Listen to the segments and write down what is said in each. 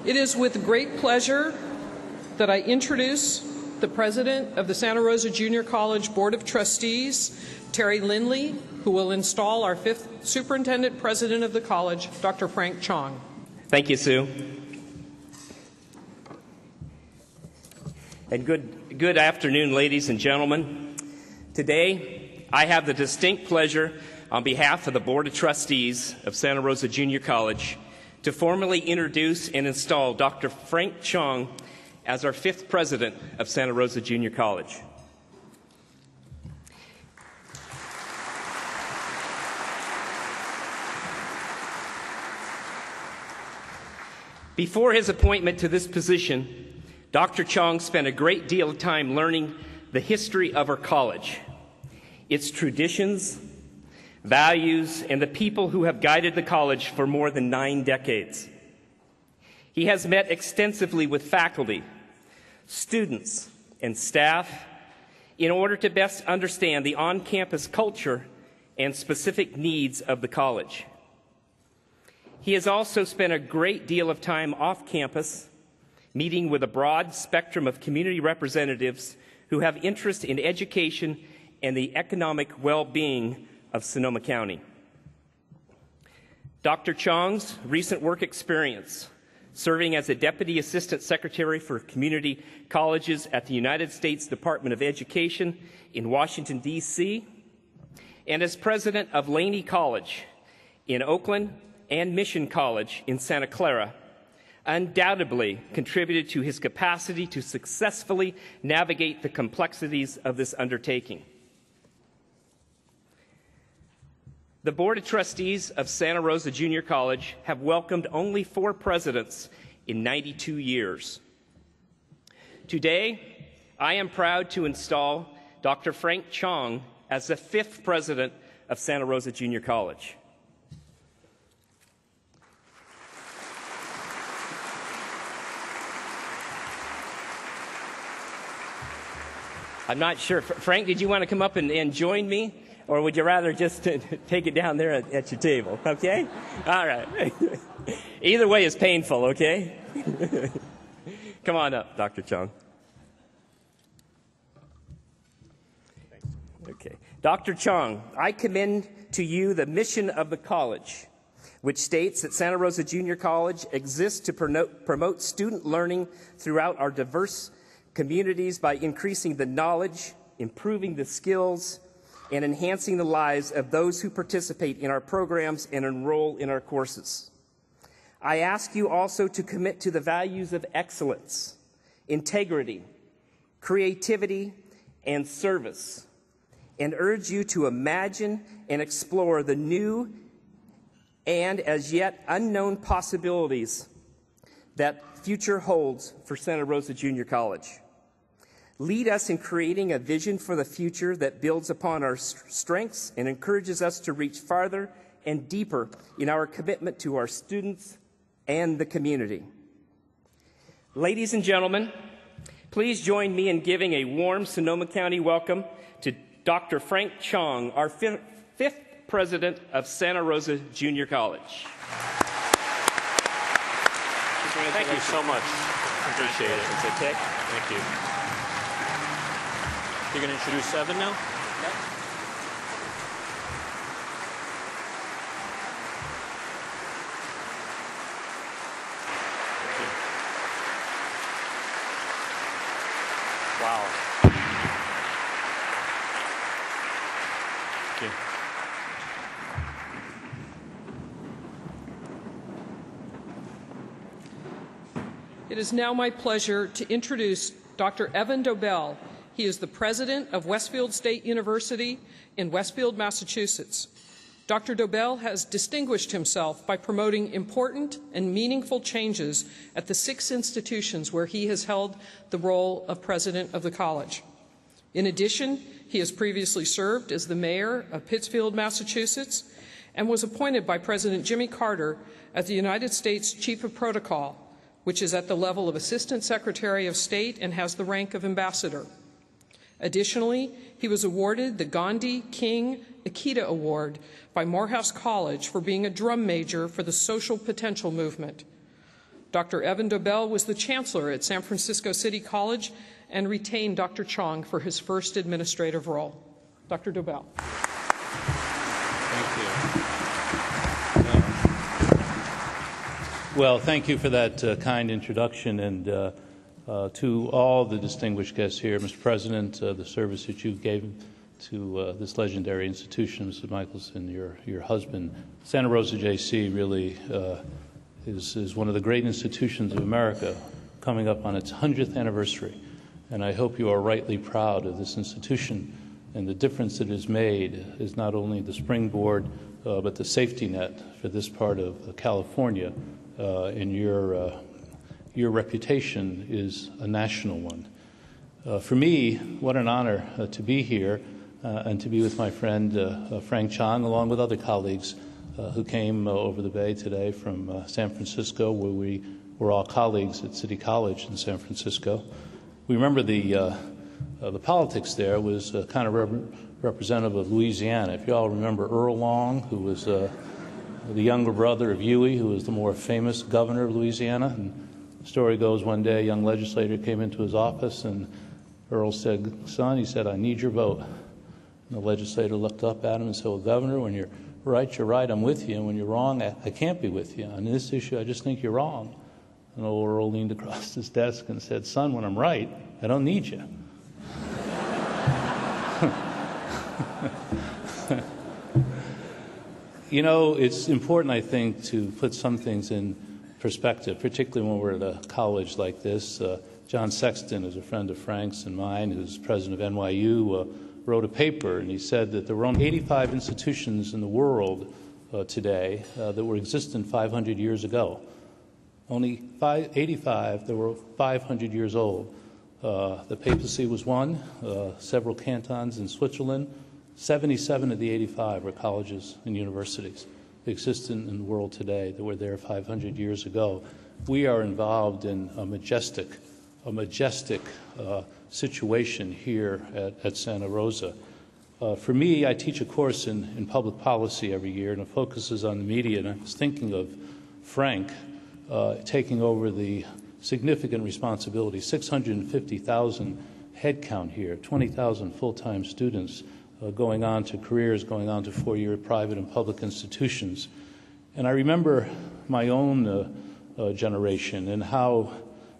It is with great pleasure that I introduce the President of the Santa Rosa Junior College Board of Trustees, Terry Lindley, who will install our 5th Superintendent President of the college, Dr. Frank Chong. Thank you, Sue. And good afternoon, ladies and gentlemen. Today, I have the distinct pleasure, on behalf of the Board of Trustees of Santa Rosa Junior College, to formally introduce and install Dr. Frank Chong as our 5th President of Santa Rosa Junior College. Before his appointment to this position, Dr. Chong spent a great deal of time learning the history of our college, its traditions, values, and the people who have guided the college for more than 9 decades. He has met extensively with faculty, students, and staff in order to best understand the on-campus culture and specific needs of the college. He has also spent a great deal of time off campus, meeting with a broad spectrum of community representatives who have interest in education and the economic well-being of Sonoma County. Dr. Chong's recent work experience serving as a Deputy Assistant Secretary for Community Colleges at the United States Department of Education in Washington, D.C., and as President of Laney College in Oakland and Mission College in Santa Clara, undoubtedly contributed to his capacity to successfully navigate the complexities of this undertaking. The Board of Trustees of Santa Rosa Junior College have welcomed only 4 presidents in 92 years. Today, I am proud to install Dr. Frank Chong as the 5th president of Santa Rosa Junior College. I'm not sure. Frank, did you want to come up and join me? Or would you rather just take it down there at your table, okay? All right. Either way is painful, okay? Come on up, Dr. Chong. Okay. Dr. Chong, I commend to you the mission of the college, which states that Santa Rosa Junior College exists to promote student learning throughout our diverse communities by increasing the knowledge, improving the skills, and enhancing the lives of those who participate in our programs and enroll in our courses. I ask you also to commit to the values of excellence, integrity, creativity, and service, and urge you to imagine and explore the new and as yet unknown possibilities that future holds for Santa Rosa Junior College. Lead us in creating a vision for the future that builds upon our strengths and encourages us to reach farther and deeper in our commitment to our students and the community. Ladies and gentlemen, please join me in giving a warm Sonoma County welcome to Dr. Frank Chong, our 5th president of Santa Rosa Junior College. Thank you so much. Appreciate it. It's okay. Thank you. You're going to introduce Evan now? Yep. Wow. Thank you. It is now my pleasure to introduce Dr. Evan Dobell. He is the president of Westfield State University in Westfield, Massachusetts. Dr. Dobell has distinguished himself by promoting important and meaningful changes at the 6 institutions where he has held the role of president of the college. In addition, he has previously served as the mayor of Pittsfield, Massachusetts, and was appointed by President Jimmy Carter as the United States Chief of Protocol, which is at the level of Assistant Secretary of State and has the rank of ambassador. Additionally, he was awarded the Gandhi King Akita Award by Morehouse College for being a drum major for the social potential movement. Dr. Evan Dobell was the chancellor at San Francisco City College and retained Dr. Chong for his first administrative role. Dr. Dobell. Thank you. Well, thank you for that kind introduction, and to all the distinguished guests here, Mr. President, the service that you gave to this legendary institution, Mrs. Michelson, your husband. Santa Rosa JC really is one of the great institutions of America, coming up on its 100th anniversary. And I hope you are rightly proud of this institution and the difference it has made is not only the springboard, but the safety net for this part of California. And your reputation is a national one. For me, what an honor to be here and to be with my friend Frank Chong, along with other colleagues who came over the bay today from San Francisco, where we were all colleagues at City College in San Francisco. We remember the politics there was kind of representative of Louisiana. If you all remember Earl Long, who was the younger brother of Huey, who was the more famous governor of Louisiana. And the story goes one day a young legislator came into his office and Earl said, "Son," he said, "I need your vote." And the legislator looked up at him and said, "Well, Governor, when you're right, I'm with you. And when you're wrong, I can't be with you. On this issue, I just think you're wrong." And old Earl leaned across his desk and said, "Son, when I'm right, I don't need you." You know, it's important, I think, to put some things in perspective, particularly when we're at a college like this. John Sexton is a friend of Frank's and mine, who's president of NYU, wrote a paper, and he said that there were only 85 institutions in the world today that were existent 500 years ago. Only 85 that were 500 years old. The papacy was one, several cantons in Switzerland. 77 of the 85 are colleges and universities existent in the world today that were there 500 years ago. We are involved in a majestic situation here at Santa Rosa. For me, I teach a course in public policy every year, and it focuses on the media. And I was thinking of Frank taking over the significant responsibility, 650,000 head count here, 20,000 full-time students going on to careers, going on to four-year private and public institutions. And I remember my own generation and how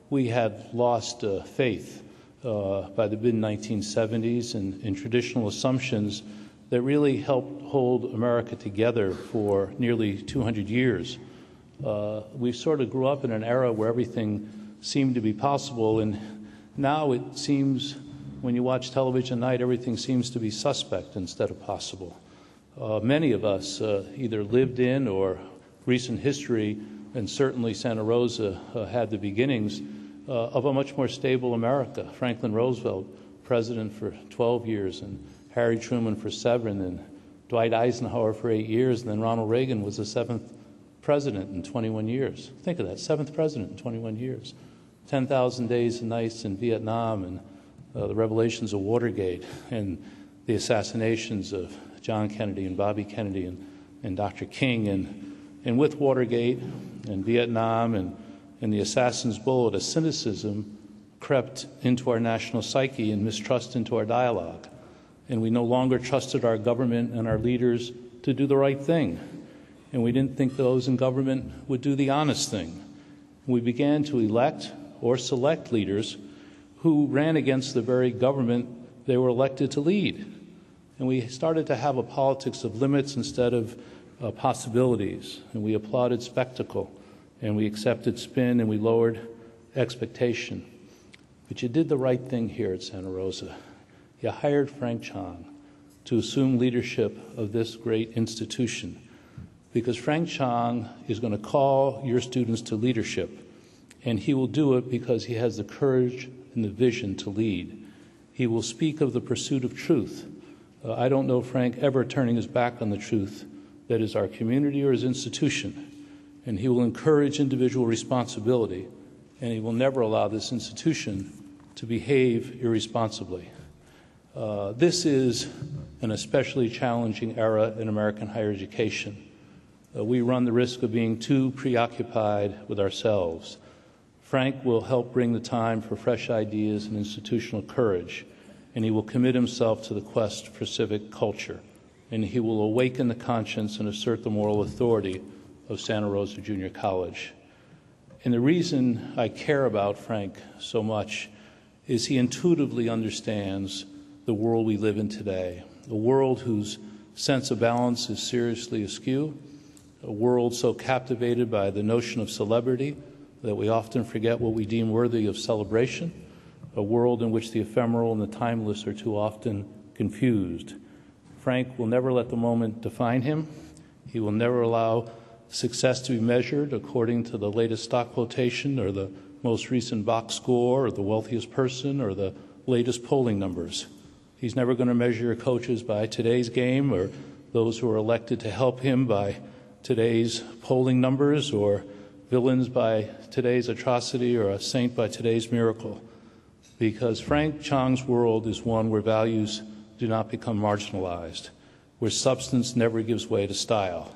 we had lost faith by the mid-1970s in traditional assumptions that really helped hold America together for nearly 200 years. We sort of grew up in an era where everything seemed to be possible, and now it seems, when you watch television at night, everything seems to be suspect instead of possible. Many of us either lived in or recent history, and certainly Santa Rosa had the beginnings of a much more stable America. Franklin Roosevelt, president for 12 years, and Harry Truman for 7, and Dwight Eisenhower for 8 years, and then Ronald Reagan was the 7th president in 21 years. Think of that, 7th president in 21 years. 10,000 days and nights in Vietnam, and the revelations of Watergate, and the assassinations of John Kennedy and Bobby Kennedy and Dr. King. And with Watergate and Vietnam and the assassin's bullet, a cynicism crept into our national psyche and mistrust into our dialogue. And we no longer trusted our government and our leaders to do the right thing. And we didn't think those in government would do the honest thing. And we began to elect or select leaders who ran against the very government they were elected to lead. And we started to have a politics of limits instead of possibilities. And we applauded spectacle, and we accepted spin, and we lowered expectation. But you did the right thing here at Santa Rosa. You hired Frank Chong to assume leadership of this great institution, because Frank Chong is going to call your students to leadership, and he will do it because he has the courage and the vision to lead. He will speak of the pursuit of truth. I don't know Frank ever turning his back on the truth that is our community or his institution. And he will encourage individual responsibility, and he will never allow this institution to behave irresponsibly. This is an especially challenging era in American higher education. we run the risk of being too preoccupied with ourselves. Frank will help bring the time for fresh ideas and institutional courage, and he will commit himself to the quest for civic culture, and he will awaken the conscience and assert the moral authority of Santa Rosa Junior College. And the reason I care about Frank so much is he intuitively understands the world we live in today, a world whose sense of balance is seriously askew, a world so captivated by the notion of celebrity that we often forget what we deem worthy of celebration, a world in which the ephemeral and the timeless are too often confused. Frank will never let the moment define him. He will never allow success to be measured according to the latest stock quotation or the most recent box score or the wealthiest person or the latest polling numbers. He's never going to measure coaches by today's game or those who are elected to help him by today's polling numbers or villains by today's atrocity or a saint by today's miracle. Because Frank Chong's world is one where values do not become marginalized, where substance never gives way to style,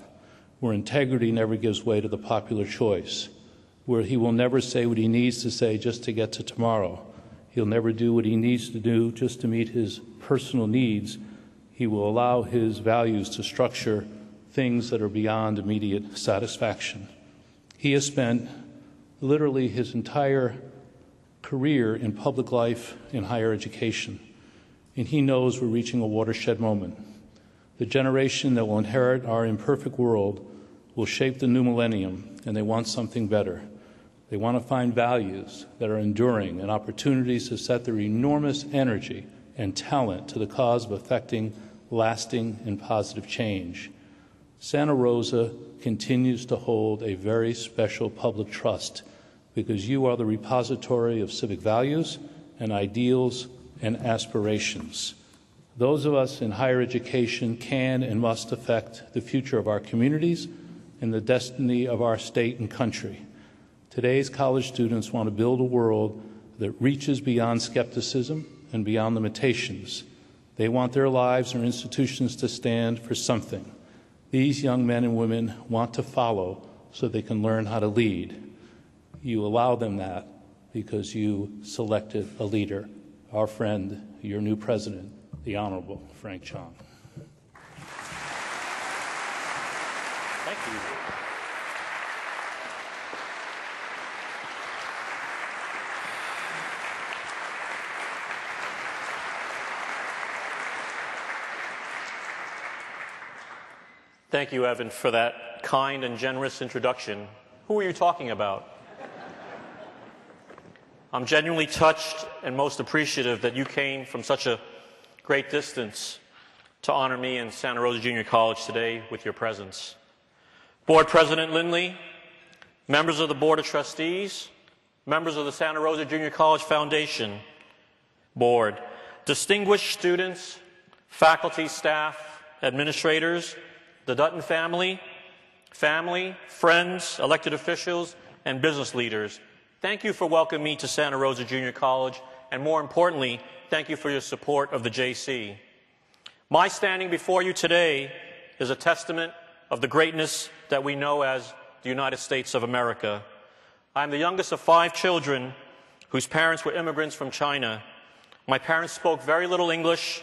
where integrity never gives way to the popular choice, where he will never say what he needs to say just to get to tomorrow. He'll never do what he needs to do just to meet his personal needs. He will allow his values to structure things that are beyond immediate satisfaction. He has spent literally his entire career in public life in higher education, and he knows we're reaching a watershed moment. The generation that will inherit our imperfect world will shape the new millennium, and they want something better. They want to find values that are enduring and opportunities to set their enormous energy and talent to the cause of effecting lasting and positive change. Santa Rosa continues to hold a very special public trust because you are the repository of civic values and ideals and aspirations. Those of us in higher education can and must affect the future of our communities and the destiny of our state and country. Today's college students want to build a world that reaches beyond skepticism and beyond limitations. They want their lives or institutions to stand for something. These young men and women want to follow so they can learn how to lead. You allow them that because you selected a leader, our friend, your new president, the Honorable Frank Chong. Thank you. Thank you, Evan, for that kind and generous introduction. Who are you talking about? I'm genuinely touched and most appreciative that you came from such a great distance to honor me in Santa Rosa Junior College today with your presence. Board President Lindley, members of the Board of Trustees, members of the Santa Rosa Junior College Foundation Board, distinguished students, faculty, staff, administrators, the Dutton family, friends, elected officials, and business leaders. Thank you for welcoming me to Santa Rosa Junior College, and more importantly, thank you for your support of the JC. My standing before you today is a testament of the greatness that we know as the United States of America. I am the youngest of 5 children whose parents were immigrants from China. My parents spoke very little English,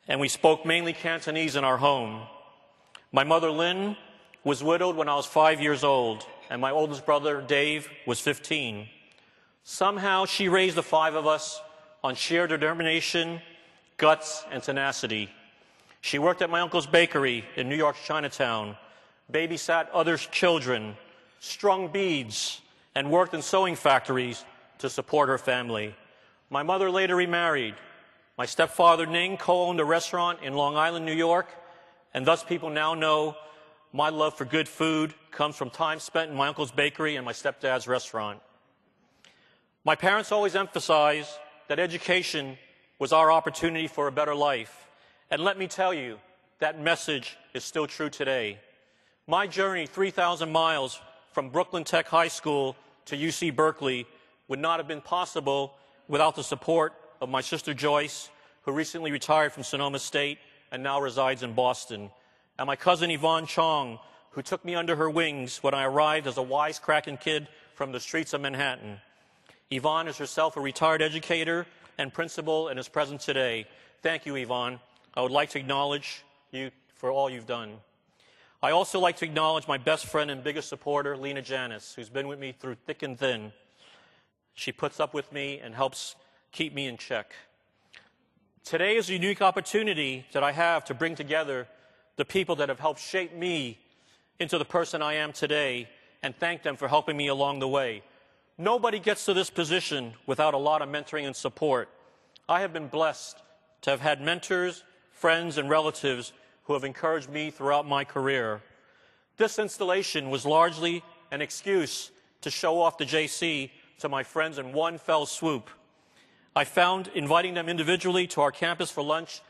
and we spoke mainly Cantonese in our home. My mother, Lynn, was widowed when I was 5 years old, and my oldest brother, Dave, was 15. Somehow, she raised the 5 of us on sheer determination, guts, and tenacity. She worked at my uncle's bakery in New York's Chinatown, babysat other children, strung beads, and worked in sewing factories to support her family. My mother later remarried. My stepfather, Ning, co-owned a restaurant in Long Island, New York, and thus people now know my love for good food comes from time spent in my uncle's bakery and my stepdad's restaurant. My parents always emphasized that education was our opportunity for a better life. And let me tell you, that message is still true today. My journey 3,000 miles from Brooklyn Tech High School to UC Berkeley would not have been possible without the support of my sister Joyce, who recently retired from Sonoma State and now resides in Boston, and my cousin Yvonne Chong, who took me under her wings when I arrived as a wisecracking kid from the streets of Manhattan. Yvonne is herself a retired educator and principal and is present today. Thank you, Yvonne. I would like to acknowledge you for all you've done. I also like to acknowledge my best friend and biggest supporter, Lena Janis, who's been with me through thick and thin. She puts up with me and helps keep me in check. Today is a unique opportunity that I have to bring together the people that have helped shape me into the person I am today and thank them for helping me along the way. Nobody gets to this position without a lot of mentoring and support. I have been blessed to have had mentors, friends, and relatives who have encouraged me throughout my career. This installation was largely an excuse to show off the JC to my friends in one fell swoop. I found inviting them individually to our campus for lunch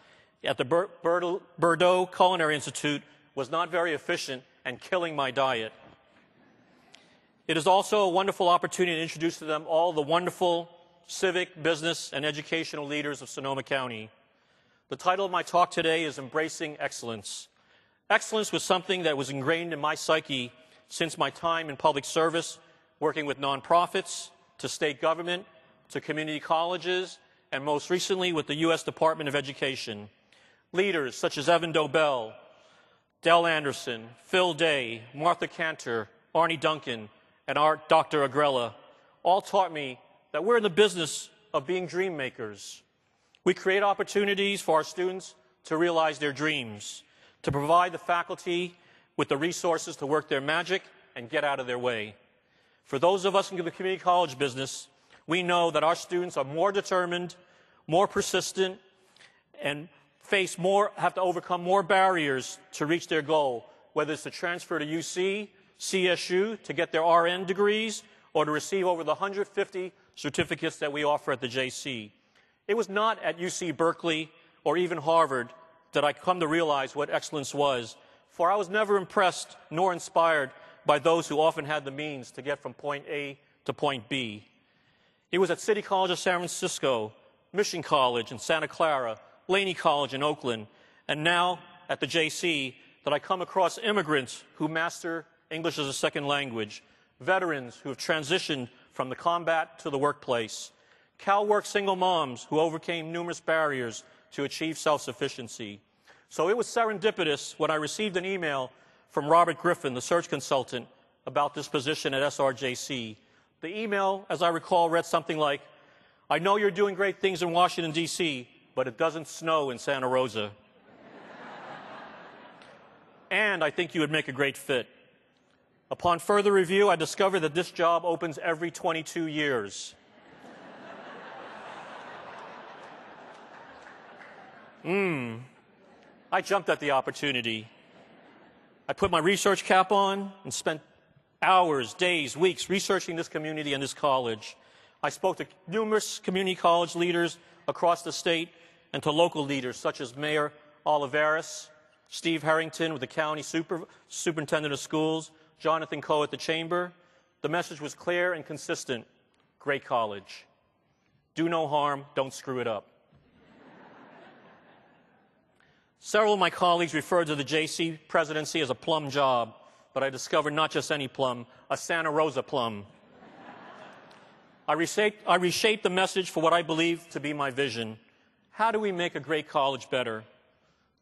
at the Bordeaux Culinary Institute was not very efficient and killing my diet. It is also a wonderful opportunity to introduce to them all the wonderful civic, business, and educational leaders of Sonoma County. The title of my talk today is Embracing Excellence. Excellence was something that was ingrained in my psyche since my time in public service, working with nonprofits, to state government, to community colleges, and most recently with the U.S. Department of Education. Leaders such as Evan Dobell, Del Anderson, Phil Day, Martha Cantor, Arnie Duncan, and our Dr. Agrella all taught me that we're in the business of being dream makers. We create opportunities for our students to realize their dreams, to provide the faculty with the resources to work their magic and get out of their way. For those of us in the community college business, we know that our students are more determined, more persistent, and have to overcome more barriers to reach their goal, whether it's to transfer to UC, CSU, to get their RN degrees, or to receive over the 150 certificates that we offer at the JC. It was not at UC Berkeley or even Harvard that I come to realize what excellence was, for I was never impressed nor inspired by those who often had the means to get from point A to point B. It was at City College of San Francisco, Mission College in Santa Clara, Laney College in Oakland, and now at the JC that I come across immigrants who master English as a second language, veterans who have transitioned from the combat to the workplace, CalWork single moms who overcame numerous barriers to achieve self-sufficiency. So it was serendipitous when I received an email from Robert Griffin, the search consultant, about this position at SRJC. The email, as I recall, read something like, "I know you're doing great things in Washington, D.C., but it doesn't snow in Santa Rosa. And I think you would make a great fit." Upon further review, I discovered that this job opens every 22 years. I jumped at the opportunity. I put my research cap on and spent hours, days, weeks researching this community and this college. I spoke to numerous community college leaders across the state and to local leaders such as Mayor Olivares, Steve Harrington with the county superintendent of schools, Jonathan Coe at the chamber. The message was clear and consistent. Great college. Do no harm, don't screw it up. Several of my colleagues referred to the JC presidency as a plum job, but I discovered not just any plum, a Santa Rosa plum. I reshaped the message for what I believe to be my vision. How do we make a great college better?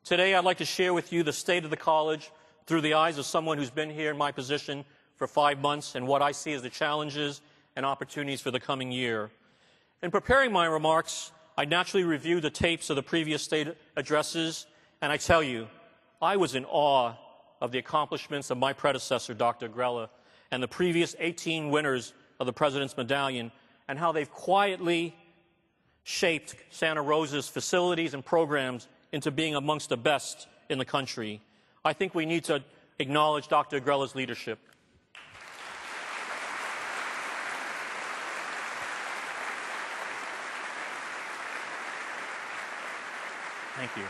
Today, I'd like to share with you the state of the college through the eyes of someone who's been here in my position for 5 months and what I see as the challenges and opportunities for the coming year. In preparing my remarks, I naturally reviewed the tapes of the previous state addresses, and I tell you, I was in awe of the accomplishments of my predecessor, Dr. Agrella, and the previous 18 winners of the President's Medallion, and how they've quietly shaped Santa Rosa's facilities and programs into being amongst the best in the country. I think we need to acknowledge Dr. Agrella's leadership. Thank you.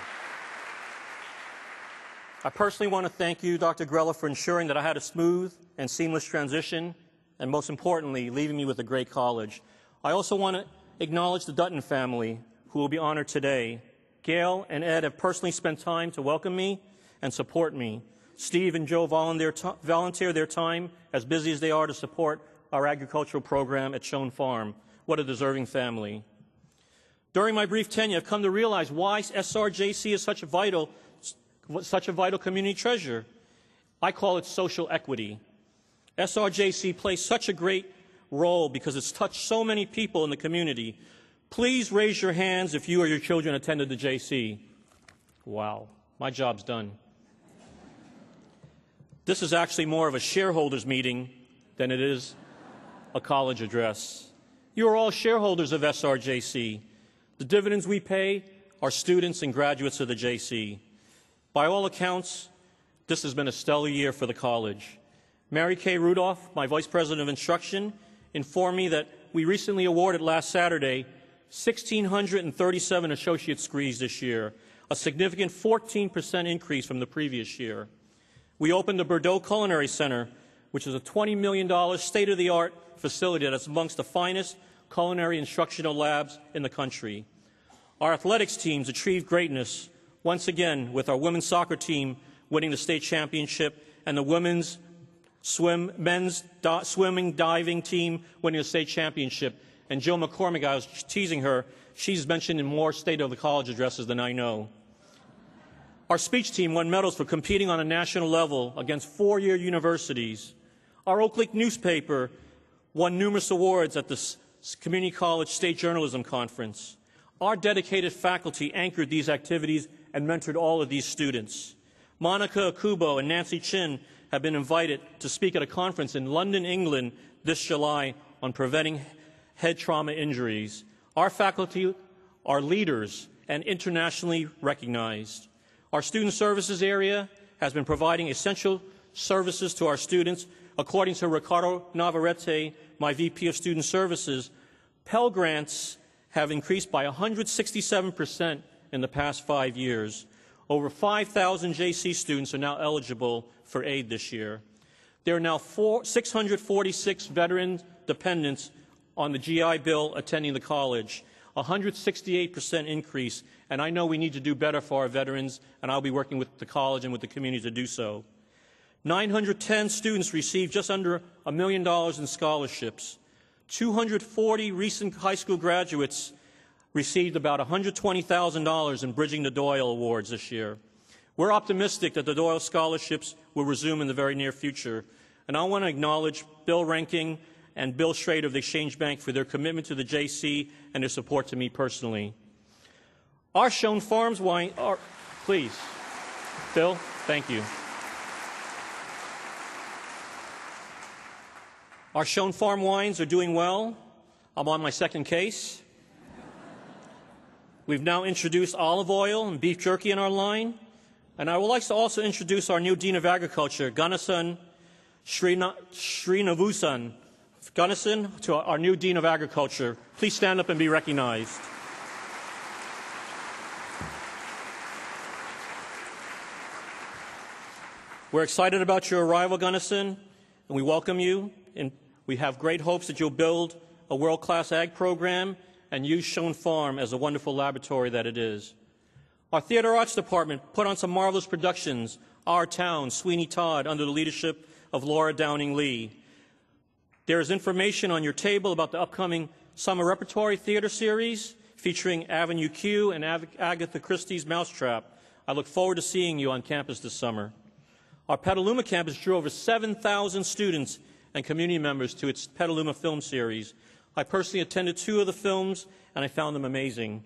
I personally want to thank you, Dr. Agrella, for ensuring that I had a smooth and seamless transition, and most importantly, leaving me with a great college. I also want to acknowledge the Dutton family, who will be honored today. Gail and Ed have personally spent time to welcome me and support me. Steve and Joe volunteer their time, as busy as they are, to support our agricultural program at Chong Farm. What a deserving family. During my brief tenure, I've come to realize why SRJC is such a vital community treasure. I call it social equity. SRJC plays such a great role because it's touched so many people in the community. Please raise your hands if you or your children attended the JC. Wow, my job's done. This is actually more of a shareholders meeting than it is a college address. You are all shareholders of SRJC. The dividends we pay are students and graduates of the JC. By all accounts, this has been a stellar year for the college. Mary Kay Rudolph, my Vice President of Instruction, informed me that we recently awarded last Saturday 1,637 associate degrees this year, a significant 14% increase from the previous year. We opened the Bordeaux Culinary Center, which is a $20 million state-of-the-art facility that's amongst the finest culinary instructional labs in the country. Our athletics teams achieved greatness once again with our women's soccer team winning the state championship and the men's swimming diving team winning the state championship. And Jill McCormick, I was teasing her, she's mentioned in more State of the College addresses than I know. Our speech team won medals for competing on a national level against four-year universities. Our Oak Lake newspaper won numerous awards at the Community College State Journalism Conference. Our dedicated faculty anchored these activities and mentored all of these students. Monica Akubo and Nancy Chin have been invited to speak at a conference in London, England this July on preventing head trauma injuries. Our faculty are leaders and internationally recognized. Our student services area has been providing essential services to our students. According to Ricardo Navarrete, my VP of Student Services, Pell Grants have increased by 167% in the past 5 years. Over 5,000 JC students are now eligible for aid this year. There are now 646 veteran dependents on the GI Bill attending the college, a 168% increase, and I know we need to do better for our veterans, and I'll be working with the college and with the community to do so. 910 students received just under $1 million in scholarships. 240 recent high school graduates received about $120,000 in Bridging the Doyle Awards this year. We're optimistic that the Doyle scholarships will resume in the very near future, and I want to acknowledge Bill Ranking and Bill Schrader of the Exchange Bank for their commitment to the JC and their support to me personally. Our Chong Farms wine, please, Bill, thank you. Our Chong Farm wines are doing well. I'm on my second case. We've now introduced olive oil and beef jerky in our line. And I would like to also introduce our new Dean of Agriculture, Ganesan Srinavusan. Ganesan, to our new Dean of Agriculture. Please stand up and be recognized. We're excited about your arrival, Ganesan, and we welcome you. And we have great hopes that you'll build a world-class ag program and use Chong Farm as a wonderful laboratory that it is. Our Theater Arts Department put on some marvelous productions, Our Town, Sweeney Todd, under the leadership of Laura Downing Lee. There is information on your table about the upcoming Summer Repertory Theater Series featuring Avenue Q and Agatha Christie's Mousetrap. I look forward to seeing you on campus this summer. Our Petaluma campus drew over 7,000 students and community members to its Petaluma film series. I personally attended 2 of the films, and I found them amazing.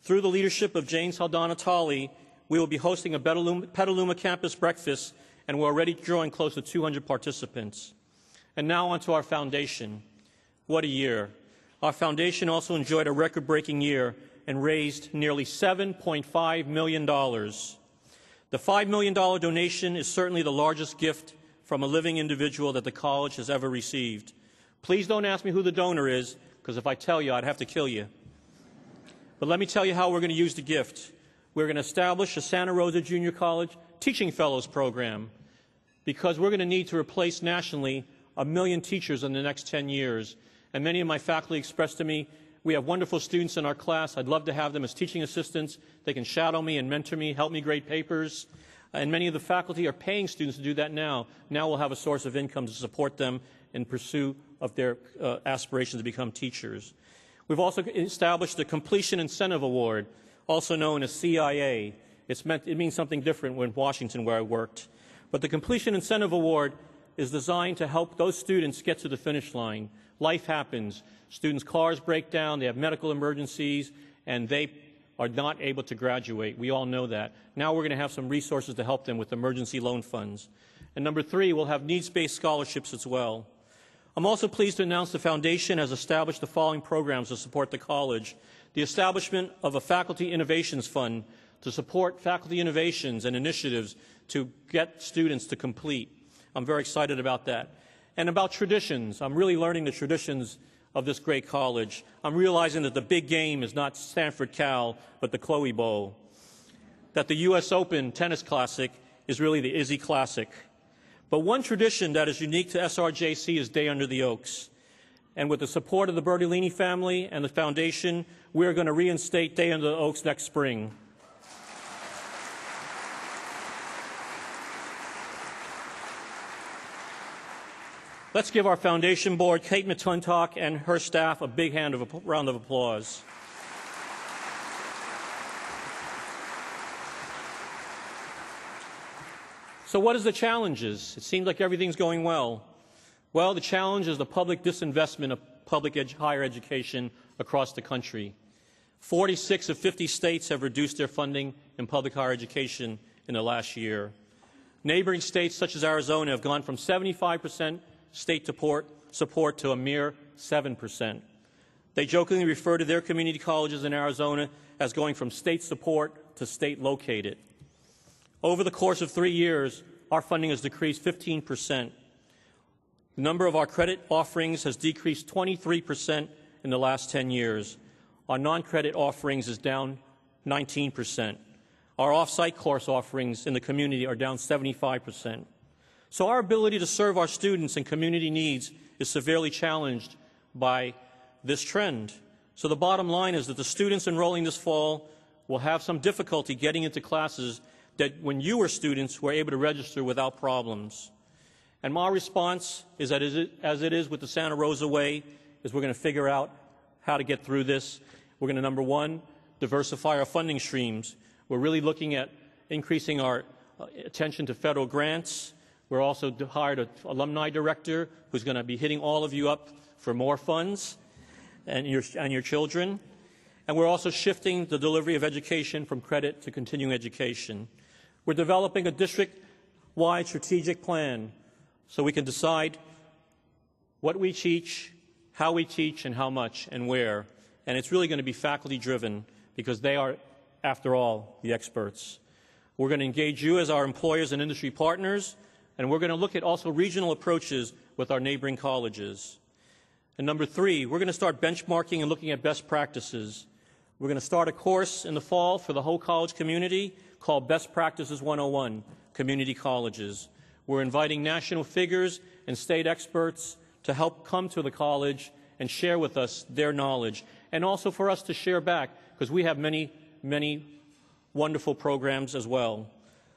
Through the leadership of Jane Saldana Tolley, we will be hosting a Petaluma campus breakfast, and we're already drawing close to 200 participants. And now on to our foundation. What a year. Our foundation also enjoyed a record-breaking year and raised nearly $7.5 million. The $5 million donation is certainly the largest gift from a living individual that the college has ever received. Please don't ask me who the donor is, because if I tell you, I'd have to kill you. But let me tell you how we're going to use the gift. We're going to establish a Santa Rosa Junior College Teaching Fellows program, because we're going to need to replace nationally 1 million teachers in the next 10 years. And many of my faculty expressed to me, we have wonderful students in our class. I'd love to have them as teaching assistants. They can shadow me and mentor me, help me grade papers. And many of the faculty are paying students to do that now. Now we'll have a source of income to support them in pursuit of their aspirations to become teachers. We've also established the Completion Incentive Award, also known as CIA. It means something different in Washington, where I worked. But the Completion Incentive Award is designed to help those students get to the finish line. Life happens. Students' cars break down, they have medical emergencies, and they are not able to graduate. We all know that. Now we're going to have some resources to help them with emergency loan funds. And number 3, we'll have needs-based scholarships as well. I'm also pleased to announce the Foundation has established the following programs to support the college. The establishment of a Faculty Innovations Fund to support faculty innovations and initiatives to get students to complete. I'm very excited about that. And about traditions. I'm really learning the traditions of this great college. I'm realizing that the big game is not Stanford Cal, but the Chloe Bowl. That the U.S. Open Tennis Classic is really the Izzy Classic. But one tradition that is unique to SRJC is Day Under the Oaks. And with the support of the Bertolini family and the Foundation, we're going to reinstate Day Under the Oaks next spring. Let's give our Foundation Board, Kate McClintock, and her staff a big round of applause. So what is the challenges? It seems like everything's going well. Well, the challenge is the public disinvestment of public higher education across the country. 46 of 50 states have reduced their funding in public higher education in the last year. Neighboring states such as Arizona have gone from 75% state support to a mere 7%. They jokingly refer to their community colleges in Arizona as going from state support to state located. Over the course of 3 years, our funding has decreased 15%. The number of our credit offerings has decreased 23% in the last 10 years. Our non-credit offerings is down 19%. Our off-site course offerings in the community are down 75%. So our ability to serve our students and community needs is severely challenged by this trend. So the bottom line is that the students enrolling this fall will have some difficulty getting into classes that when you were students were able to register without problems. And my response is that as it is with the Santa Rosa Way, is we're going to figure out how to get through this. We're going to, number 1, diversify our funding streams. We're really looking at increasing our attention to federal grants. We're also hired an alumni director who's going to be hitting all of you up for more funds and your children. And we're also shifting the delivery of education from credit to continuing education. We're developing a district-wide strategic plan so we can decide what we teach, how we teach, and how much and where. And it's really going to be faculty-driven because they are, after all, the experts. We're going to engage you as our employers and industry partners, and we're going to look at also regional approaches with our neighboring colleges. And number 3, we're going to start benchmarking and looking at best practices. We're going to start a course in the fall for the whole college community called Best Practices 101, Community Colleges. We're inviting national figures and state experts to help come to the college and share with us their knowledge, and also for us to share back, because we have many, many wonderful programs as well.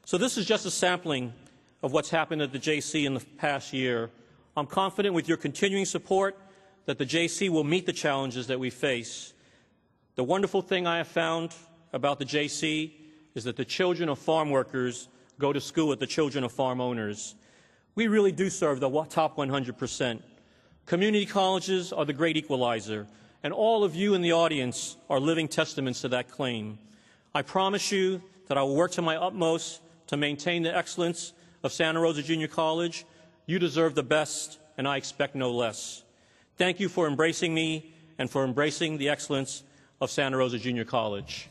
So this is just a sampling of what's happened at the JC in the past year. I'm confident with your continuing support that the JC will meet the challenges that we face. The wonderful thing I have found about the JC is that the children of farm workers go to school with the children of farm owners. We really do serve the top 100%. Community colleges are the great equalizer, and all of you in the audience are living testaments to that claim. I promise you that I will work to my utmost to maintain the excellence of Santa Rosa Junior College. You deserve the best, and I expect no less. Thank you for embracing me and for embracing the excellence of Santa Rosa Junior College.